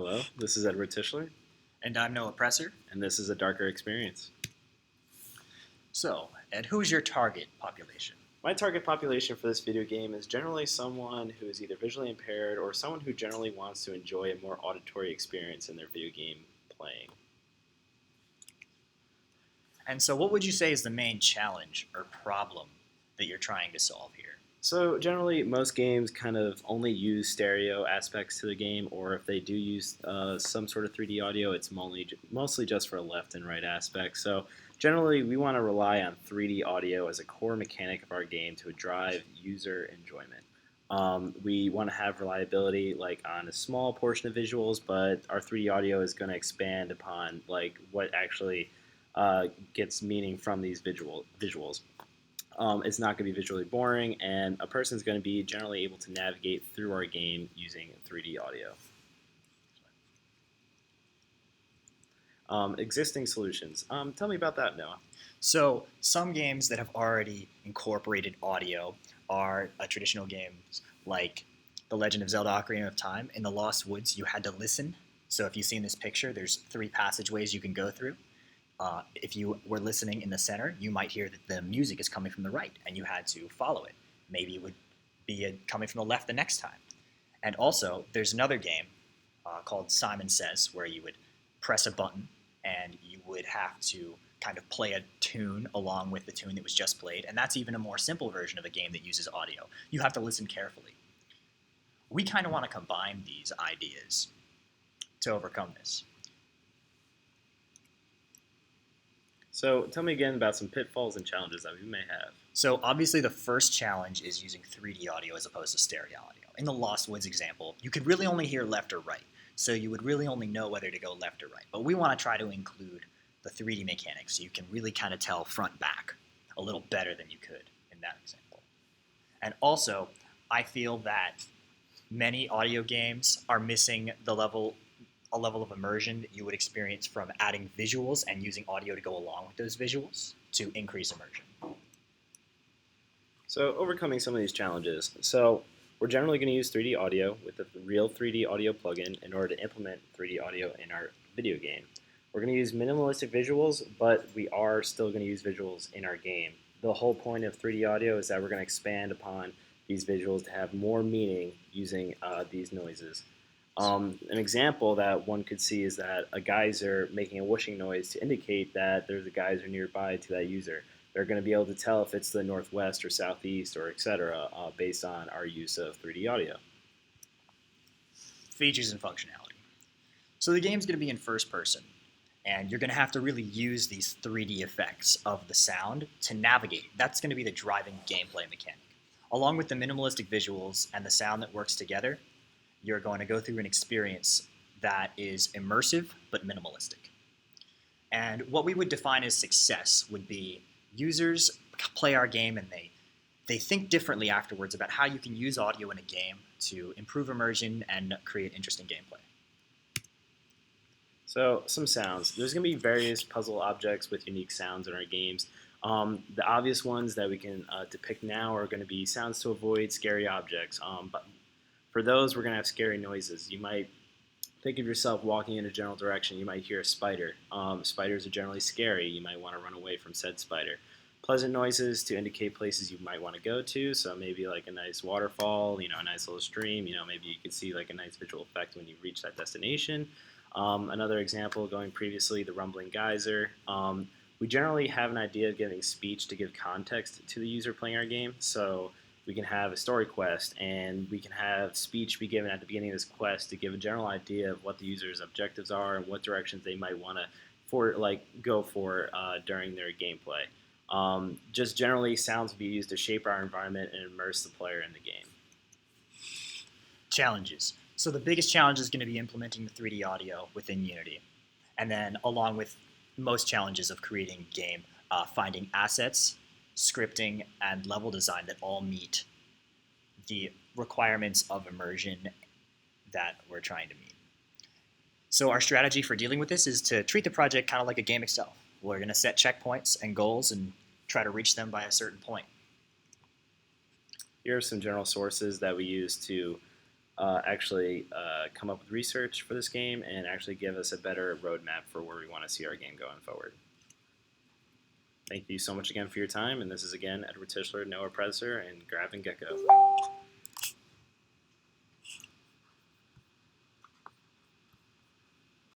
Hello, this is Edward Tischler, And I'm Noah Presser. and this is a darker experience. So, Ed, who's your target population? My target population for this video game is generally someone who is either visually impaired or someone who generally wants to enjoy a more auditory experience in their video game playing. And so, what would you say is the main challenge or problem that you're trying to solve here? So generally, most games kind of only use stereo aspects to the game, or if they do use some sort of 3D audio, it's mostly just for left and right aspects. So generally, we want to rely on 3D audio as a core mechanic of our game to drive user enjoyment. We want to have reliability like on a small portion of visuals, but our 3D audio is going to expand upon like what actually gets meaning from these visuals. It's not going to be visually boring, and a person's going to be generally able to navigate through our game using 3D audio. Existing solutions. Tell me about that, Noah. So, some games that have already incorporated audio are traditional games like The Legend of Zelda Ocarina of Time. In the Lost Woods, you had to listen. So, if you see in this picture, there's 3 passageways you can go through. If you were listening in the center, you might hear that the music is coming from the right, and you had to follow it. Maybe it would be coming from the left the next time. And also, there's another game called Simon Says, where you would press a button, and you would have to kind of play a tune along with the tune that was just played. And that's even a more simple version of a game that uses audio. You have to listen carefully. We kind of want to combine these ideas to overcome this. So tell me again about some pitfalls and challenges that we may have. So obviously the first challenge is using 3D audio as opposed to stereo audio. In the Lost Woods example, you could really only hear left or right. So you would really only know whether to go left or right. But we want to try to include the 3D mechanics so you can really kind of tell front back a little better than you could in that example. And also, I feel that many audio games are missing a level of immersion that you would experience from adding visuals and using audio to go along with those visuals to increase immersion. So overcoming some of these challenges. So we're generally going to use 3D audio with a real 3D audio plugin in order to implement 3D audio in our video game. We're going to use minimalistic visuals, but we are still going to use visuals in our game. The whole point of 3D audio is that we're going to expand upon these visuals to have more meaning using these noises. An example that one could see is that a geyser making a whooshing noise to indicate that there's a geyser nearby to that user. They're going to be able to tell if it's the northwest or southeast or etc. Based on our use of 3D audio. Features and functionality. So the game's going to be in first person, and you're going to have to really use these 3D effects of the sound to navigate. That's going to be the driving gameplay mechanic. Along with the minimalistic visuals and the sound that works together, you're going to go through an experience that is immersive but minimalistic. And what we would define as success would be users play our game and they think differently afterwards about how you can use audio in a game to improve immersion and create interesting gameplay. So some sounds. There's going to be various puzzle objects with unique sounds in our games. The obvious ones that we can depict now are going to be sounds to avoid scary objects. But for those, we're going to have scary noises. You might think of yourself walking in a general direction. You might hear a spider. Spiders are generally scary. You might want to run away from said spider. Pleasant noises to indicate places you might want to go to. So maybe like a nice waterfall, a nice little stream. Maybe you can see like a nice visual effect when you reach that destination. Another example, going previously, the rumbling geyser. We generally have an idea of giving speech to give context to the user playing our game. So we can have a story quest, and we can have speech be given at the beginning of this quest to give a general idea of what the user's objectives are and what directions they might want to go for during their gameplay. Just generally, sounds will be used to shape our environment and immerse the player in the game. Challenges. So the biggest challenge is going to be implementing the 3D audio within Unity. And then along with most challenges of creating a game, finding assets, scripting, and level design that all meet the requirements of immersion that we're trying to meet. So our strategy for dealing with this is to treat the project kind of like a game itself. We're going to set checkpoints and goals and try to reach them by a certain point. Here are some general sources that we use to actually come up with research for this game and actually give us a better roadmap for where we want to see our game going forward. Thank you so much again for your time, and this is again Edward Tischler, Noah Presser, and Grav and Gecko.